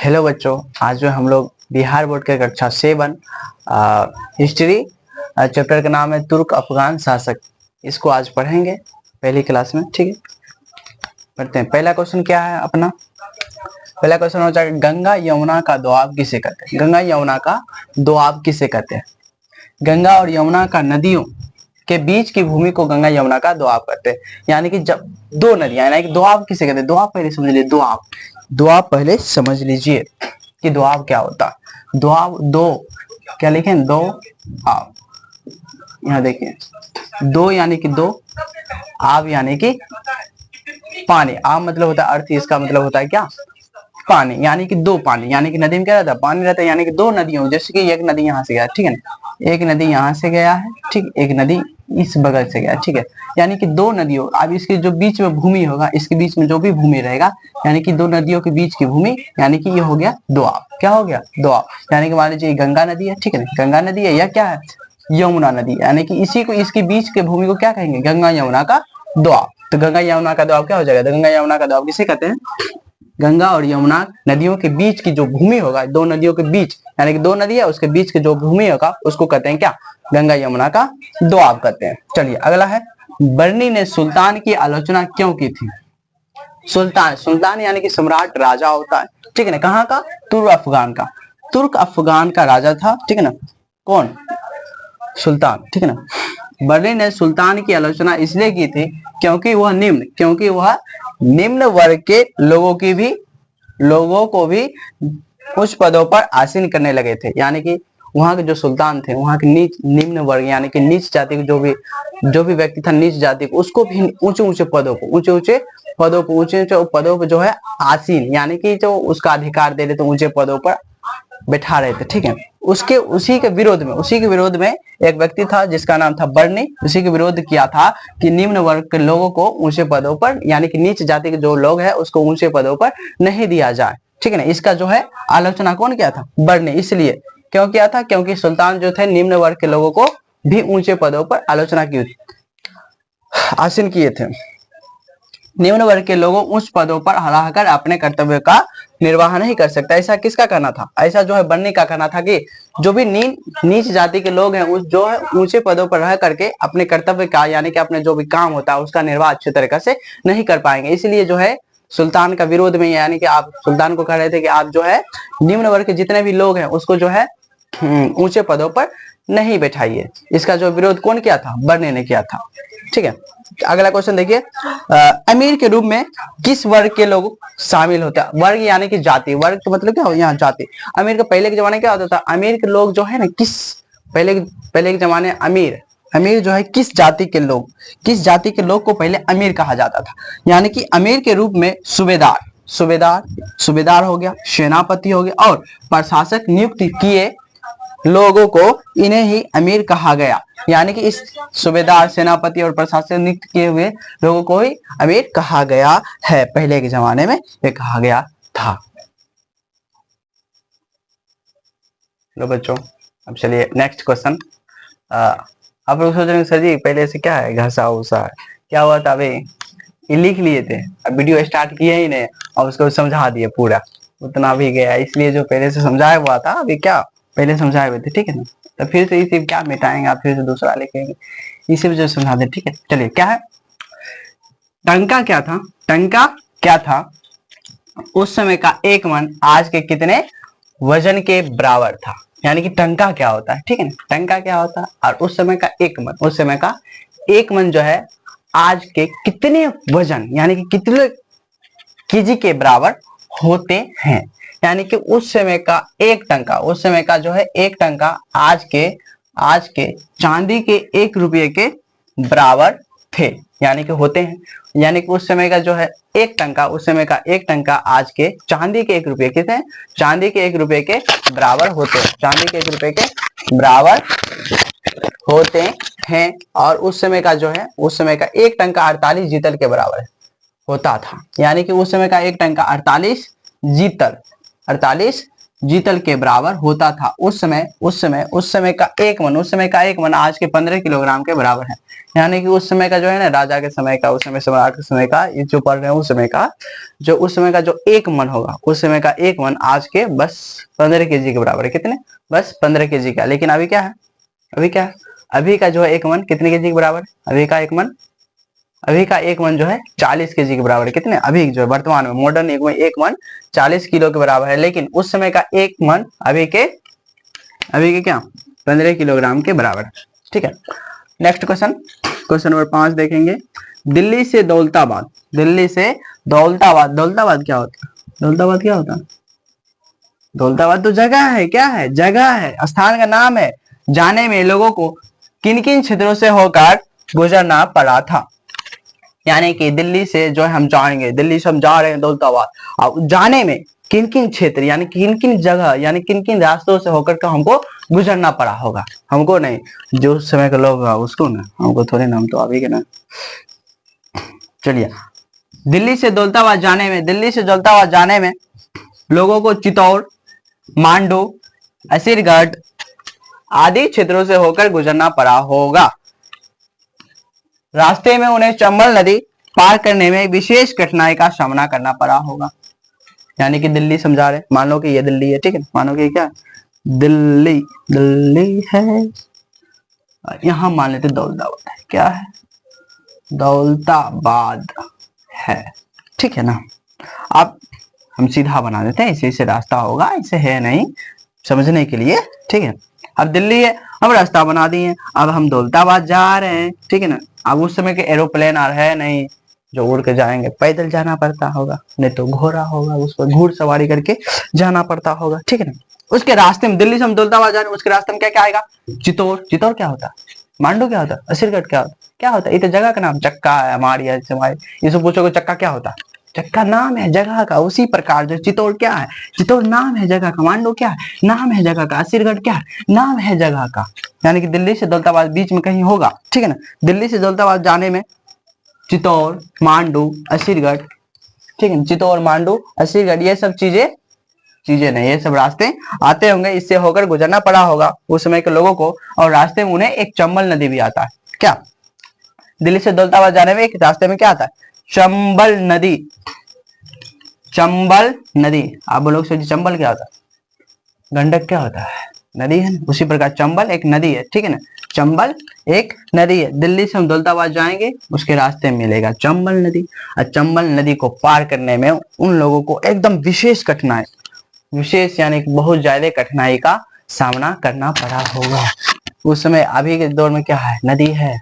Hello बच्चों, आज जो हम लोग बिहार बोर्ड के कक्षा 7 हिस्ट्री चैप्टर का नाम है तुर्क अफगान शासक। इसको आज पढ़ेंगे पहली क्लास में। ठीक है, पढ़ते हैं। पहला क्वेश्चन क्या है अपना? पहला क्वेश्चन हो जाएगा, गंगा यमुना का दोआब किसे कहते हैं? गंगा यमुना का दोआब किसे कहते हैं? गंगा और यमुना का नदियों के बीच की भूमि को गंगा यमुना का दोआब कहते हैं। यानी कि जब दो नदियां, यानी कि दोआब किसे कहते हैं? दोआब पहले समझ लीजिए। दोआब पहले समझ लीजिए कि दोआब क्या होता है। दोआब दो क्या लिखें? दो आब। यहाँ देखिए, दो यानी कि दो, आब यानी कि पानी। आब मतलब होता है अर्थ, इसका मतलब होता है क्या? पानी। यानी कि दो पानी, यानी कि नदी में क्या रहता है? पानी रहता है। यानी कि दो नदियों, जैसे कि एक नदी यहाँ से गया, ठीक है ना, एक नदी यहाँ से गया है, ठीक, एक नदी इस बगल से गया, ठीक है। यानी कि दो नदियों, अब इसके जो बीच में भूमि होगा, इसके बीच में जो भी भूमि रहेगा, यानी कि दो नदियों के बीच की भूमि, यानी कि ये हो गया दोआब। क्या हो गया? दोआब। यानी कि मान लीजिए गंगा नदी है, ठीक है ना, गंगा नदी है या क्या है? यमुना नदी। यानी कि इसी को, इसके बीच के भूमि को क्या कहेंगे? गंगा यमुना का दोआब। तो गंगा यमुना का दोआब क्या हो जाएगा? तो गंगा यमुना का दोआब किसे कहते हैं? गंगा और यमुना नदियों के बीच की जो भूमि होगा, दो नदियों के बीच, यानी कि दो नदी है उसके बीच के जो भूमि होगा, उसको कहते हैं क्या? गंगा यमुना का दोआब कहते हैं। चलिए अगला है, बर्नी ने सुल्तान की आलोचना क्यों की थी? सुल्तान, सुल्तान यानी कि सम्राट, राजा होता है, ठीक है ना। कहाँ का? तुर्क अफगान का। तुर्क अफगान का राजा था, ठीक है ना। कौन? सुल्तान, ठीक है ना। बर्नी ने सुल्तान की आलोचना इसलिए की थी क्योंकि वह निम्न वर्ग के लोगों को भी उच्च पदों पर आसीन करने लगे थे। यानी कि वहां के जो सुल्तान थे, वहां के निम्न वर्ग यानी कि नीच जाति के जो भी व्यक्ति था नीच जाति को, उसको भी ऊंचे ऊंचे पदों पर जो है आसीन, यानी कि जो उसका अधिकार दे रहे थे, ऊंचे पदों पर बैठा रहे थे, ठीक है। उसी के विरोध में एक व्यक्ति था जिसका नाम था बर्नी। उसी के विरोध किया था कि निम्न वर्ग के लोगों को ऊंचे पदों पर, यानी कि नीच जाति के जो लोग हैं उसको ऊंचे पदों पर नहीं दिया जाए, ठीक है ना। इसका जो है आलोचना कौन किया था? बर्नी। इसलिए क्यों किया था? क्योंकि सुल्तान जो थे निम्न वर्ग के लोगों को भी ऊंचे पदों पर आलोचना की, आसीन किए थे। निम्न वर्ग के लोगों उच्च पदों पर रहकर अपने कर्तव्य का निर्वाह नहीं कर सकता। ऐसा किसका कहना था? ऐसा जो है बर्नी का कहना था कि जो भी नीच जाति के लोग हैं, उस जो है ऊंचे पदों पर रह करके अपने कर्तव्य का, यानी कि अपने जो भी काम होता है उसका निर्वाह अच्छे तरीके से नहीं कर पाएंगे। इसलिए जो है सुल्तान का विरोध में, यानी कि आप सुल्तान को कह रहे थे कि आप जो है निम्न वर्ग के जितने भी लोग हैं उसको जो है ऊंचे पदों पर नहीं बैठाइए। इसका जो विरोध कौन किया था? बर्नी ने किया था, ठीक है। अगला क्वेश्चन देखिए, अमीर के रूप में किस वर्ग के लोग शामिल होते हैं? वर्ग यानी कि जाति। वर्ग का मतलब क्या हो? यहाँ जाति। अमीर का पहले के जमाने क्या होता था? अमीर के लोग जो है ना, पहले के जमाने अमीर जो है किस जाति के लोग को पहले अमीर कहा जाता था। यानी कि अमीर के रूप में सूबेदार हो गया, सेनापति हो गया और प्रशासक नियुक्त किए लोगों को इन्हें ही अमीर कहा गया। यानी कि इस सूबेदार, सेनापति और प्रशासक नियुक्त किए हुए लोगों को ही अमीर कहा गया है। पहले के जमाने में ये कहा गया था। लो बच्चों, अब चलिए नेक्स्ट क्वेश्चन। आप लोग सोच रहे हैं सर जी पहले से क्या है, घसा उसा क्या हुआ था? अभी ये लिख लिए थे, अब वीडियो स्टार्ट किए ही नहीं और उसको समझा दिए पूरा, उतना भी गया। इसलिए जो पहले से समझाया हुआ था, अभी क्या पहले समझाए हुए थे, ठीक है ना। तो फिर से इसे क्या मिटाएंगे आप, फिर से दूसरा लिखेंगे, इसे भी जो समझा दे, ठीक है। चलिए, क्या है? टंका क्या था? टंका क्या था? उस समय का एक मन आज के कितने वजन के बराबर था? यानी कि टंका क्या होता है, ठीक है ना। टंका क्या होता है और उस समय का एक मन जो है आज के कितने वजन, यानी कि कितने केजी के बराबर होते हैं। यानी कि उस समय का जो है एक टंका आज के चांदी के 1 रुपये के बराबर थे, यानी कि होते हैं। यानी कि उस समय का जो है एक टंका आज के चांदी के 1 रुपये के थे, चांदी के 1 रुपये के बराबर होते हैं, चांदी के 1 रुपये के बराबर होते हैं। और उस समय का एक टंका 48 जीतल के बराबर होता था। यानी कि उस समय का एक टंका 48 जीतल के बराबर होता था। उस समय का एक मन आज के 15 किलोग्राम के बराबर है। यानी कि उस समय का जो है ना, राजा के समय का, उस समय सम्राट के समय का, ये जो पढ़ रहे हैं उस समय का, जो उस समय का जो 1 मन होगा, उस समय का 1 मन आज के बस 15 kg के बराबर है। कितने? बस 15 kg का। लेकिन अभी क्या है, अभी क्या है, अभी का जो है 1 मन कितने kg के बराबर है? अभी का 1 मन, अभी का 1 मन जो है 40 kg के बराबर है। कितने? अभी जो है वर्तमान में मॉडर्न युग में 1 मन 40 किलो के बराबर है। लेकिन उस समय का 1 मन अभी के क्या 15 किलोग्राम के बराबर है। ठीक है, नेक्स्ट क्वेश्चन, क्वेश्चन नंबर 5 देखेंगे। दिल्ली से दौलताबाद, दिल्ली से दौलताबाद, दौलताबाद क्या होता है? दौलताबाद क्या होता है? दौलताबाद तो जगह है, क्या है? जगह है, स्थान का नाम है। जाने में लोगों को किन किन क्षेत्रों से होकर गुजरना पड़ा था? यानी कि दिल्ली से जो है हम जाएंगे, दिल्ली से हम जा रहे हैं दौलताबाद, अब जाने में किन किन क्षेत्र यानी किन किन जगह यानी किन किन रास्तों से होकर के हमको गुजरना पड़ा होगा? हमको नहीं, जो उस समय के लोग उसको ना, हमको थोड़े नाम तो अभी के ना। चलिए, दिल्ली से दौलताबाद जाने में, दिल्ली से दौलताबाद जाने में लोगों को चित्तौड़, मांडू, असीरगढ़ आदि क्षेत्रों से होकर गुजरना पड़ा होगा। रास्ते में उन्हें चंबल नदी पार करने में विशेष कठिनाई का सामना करना पड़ा होगा। यानी कि दिल्ली समझा रहे, मान लो कि ये दिल्ली है, ठीक है, मानो कि क्या दिल्ली, दिल्ली है, यहां मान लेते दौलताबाद है, क्या है? दौलताबाद है, ठीक है ना। अब हम सीधा बना देते हैं, इसे रास्ता होगा, इसे है नहीं समझने के लिए, ठीक है। अब दिल्ली है, हम रास्ता बना दिए, अब हम दौलताबाद जा रहे हैं, ठीक है ना। अब उस समय के एरोप्लेन आ रहे हैं नहीं, जो उड़ के जाएंगे, पैदल जाना पड़ता होगा, नहीं तो घोड़ा होगा, उस पर घुड़ सवारी करके जाना पड़ता होगा, ठीक है ना। उसके रास्ते में, दिल्ली से हम दौलताबाद जा रहे हैं, उसके रास्ते में क्या क्या आएगा? चित्तौड़, चित्तौड़ क्या होता है? मांडू क्या होता है? असीरगढ़ क्या होता है? क्या होता है? ये तो जगह का नाम, चक्का है हमारी, ये सब पूछोगे चक्का क्या होता है? चक्का नाम है जगह का। उसी प्रकार जो चित्तौड़ क्या है? चित्तौड़ नाम है जगह का। मांडू क्या है? नाम है जगह का। असीरगढ़ क्या है? नाम है जगह का। यानी कि दिल्ली से दौलताबाद बीच में कहीं होगा, ठीक है ना। दिल्ली से दौलताबाद जाने में चित्तौड़, मांडू, असीरगढ़, ठीक है, चित्तौड़, मांडू, असीरगढ़, ये सब चीजें नहीं, ये सब रास्ते आते होंगे, इससे होकर गुजरना पड़ा होगा उस समय के लोगों को। और रास्ते में उन्हें एक चंबल नदी भी आता है। क्या? दिल्ली से दौलताबाद जाने में एक रास्ते में क्या आता है? चंबल नदी। चंबल नदी, आप बोलोगे सर जी चंबल क्या होता है? गंडक क्या होता है? नदी है ना। उसी प्रकार चंबल एक नदी है, ठीक है ना। चंबल एक नदी है। दिल्ली से हम दौलताबाद जाएंगे, उसके रास्ते में मिलेगा चंबल नदी। और चंबल नदी को पार करने में उन लोगों को एकदम विशेष कठिनाई, विशेष यानी कि बहुत ज्यादा कठिनाई का सामना करना पड़ा होगा। उस समय, अभी के दौर में क्या है? नदी है,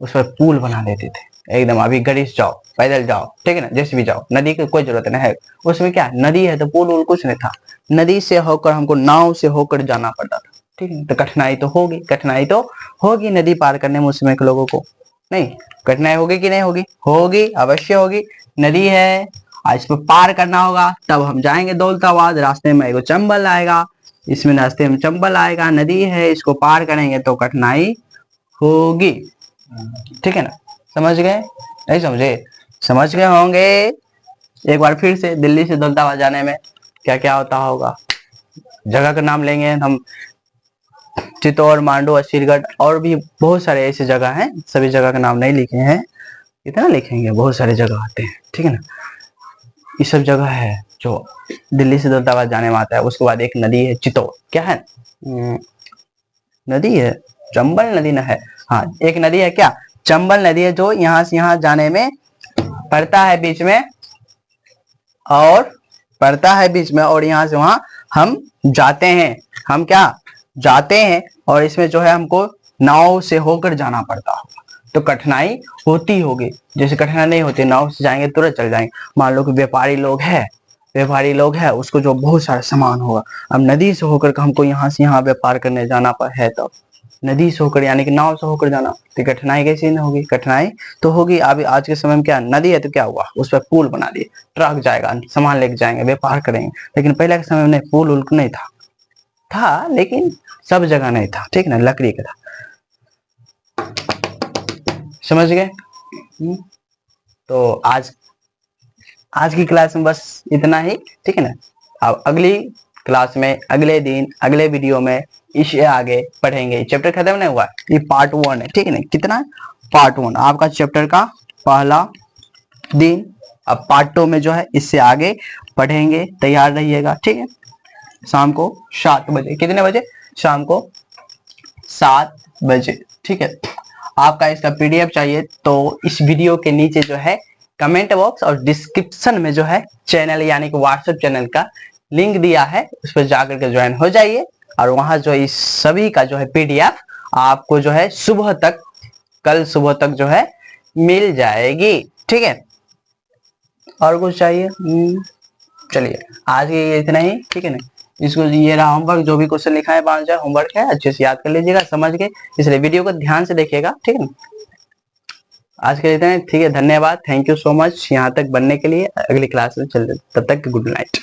उस पर पुल बना देते थे एकदम। अभी गाड़ी से जाओ, पैदल जाओ, ठीक है ना, जैसे भी जाओ, नदी की कोई जरूरत नहीं है। उसमें क्या है? नदी है तो पुल वुल कुछ नहीं था। नदी से होकर हमको नाव से होकर जाना पड़ता था, ठीक है। तो कठिनाई तो होगी, कठिनाई तो होगी नदी पार करने में उस समय के लोगों को। नहीं, कठिनाई होगी कि नहीं होगी? होगी, अवश्य होगी। नदी है, इस पर पार करना होगा, तब हम जाएंगे दौलताबाद। रास्ते में एगो चंबल आएगा, इसमें रास्ते में चंबल आएगा, नदी है, इसको पार करेंगे तो कठिनाई होगी, ठीक है ना। समझ गए? नहीं समझे? समझ गए होंगे। एक बार फिर से, दिल्ली से दौलताबाद जाने में क्या क्या होता होगा? जगह का नाम लेंगे हम, चित्तौड़, मांडू, असीरगढ़, और भी बहुत सारे ऐसे जगह हैं, सभी जगह का नाम नहीं लिखे हैं, इतना लिखेंगे, बहुत सारे जगह आते हैं, ठीक है ना। ये सब जगह है जो दिल्ली से दौलताबाद जाने में आता है। उसके बाद एक नदी है चित्तौड़, क्या है? नदी है, चंबल नदी न है, हाँ एक नदी है, क्या? चंबल नदी है, जो यहाँ से यहाँ जाने में पड़ता है बीच में, और पड़ता है बीच में, और यहाँ से वहां हम जाते हैं। हम क्या जाते हैं, और इसमें जो है हमको नाव से होकर जाना पड़ता होगा, तो कठिनाई होती होगी। जैसे कठिनाई नहीं होती, नाव से जाएंगे तुरंत चल जाएंगे। मान लो कि व्यापारी लोग है, उसको जो बहुत सारा सामान होगा, अब नदी से होकर हमको यहाँ से यहाँ व्यापार करने जाना है, तो नदी से होकर यानी कि नाव से होकर जाना, तो कठिनाई कैसी नहीं होगी? कठिनाई तो होगी। अभी आज के समय में क्या नदी है, तो क्या हुआ? उस पर पुल बना दिए, ट्रक जाएगा, सामान लेके जाएंगे, व्यापार करेंगे। लेकिन पहले के समय में नहीं, पुल उल नहीं था, लेकिन सब जगह नहीं था, ठीक है ना, लकड़ी का था। समझ गए? तो आज की क्लास में बस इतना ही, ठीक है ना। अब अगली क्लास में, अगले दिन, अगले वीडियो में इससे आगे पढ़ेंगे। चैप्टर खत्म नहीं हुआ, ये पार्ट 1 है, ठीक है ना। कितना? पार्ट 1 आपका चैप्टर का पहला दिन। अब पार्ट 2 में जो है इससे आगे पढ़ेंगे, तैयार रहिएगा, ठीक है। शाम को 7 बजे, कितने बजे? शाम को 7 बजे, ठीक है। आपका इसका पीडीएफ चाहिए तो इस वीडियो के नीचे जो है कमेंट बॉक्स और डिस्क्रिप्शन में जो है चैनल यानी कि व्हाट्सएप चैनल का लिंक दिया है, उस पर जाकर के ज्वाइन हो जाइए और वहां जो इस सभी का जो है पीडीएफ आपको जो है सुबह तक, कल सुबह तक जो है मिल जाएगी, ठीक है। और कुछ चाहिए? चलिए आज के ये इतना ही, ठीक है ना। इसको ये रहा होमवर्क, जो भी क्वेश्चन लिखा है 5000 होमवर्क है, अच्छे से याद कर लीजिएगा समझ के, इसलिए वीडियो को ध्यान से देखिएगा, ठीक है ना। आज के लिए इतना ही, ठीक है। धन्यवाद, थैंक यू सो मच यहाँ तक बनने के लिए। अगली क्लास में चलते, तब तक गुड नाइट।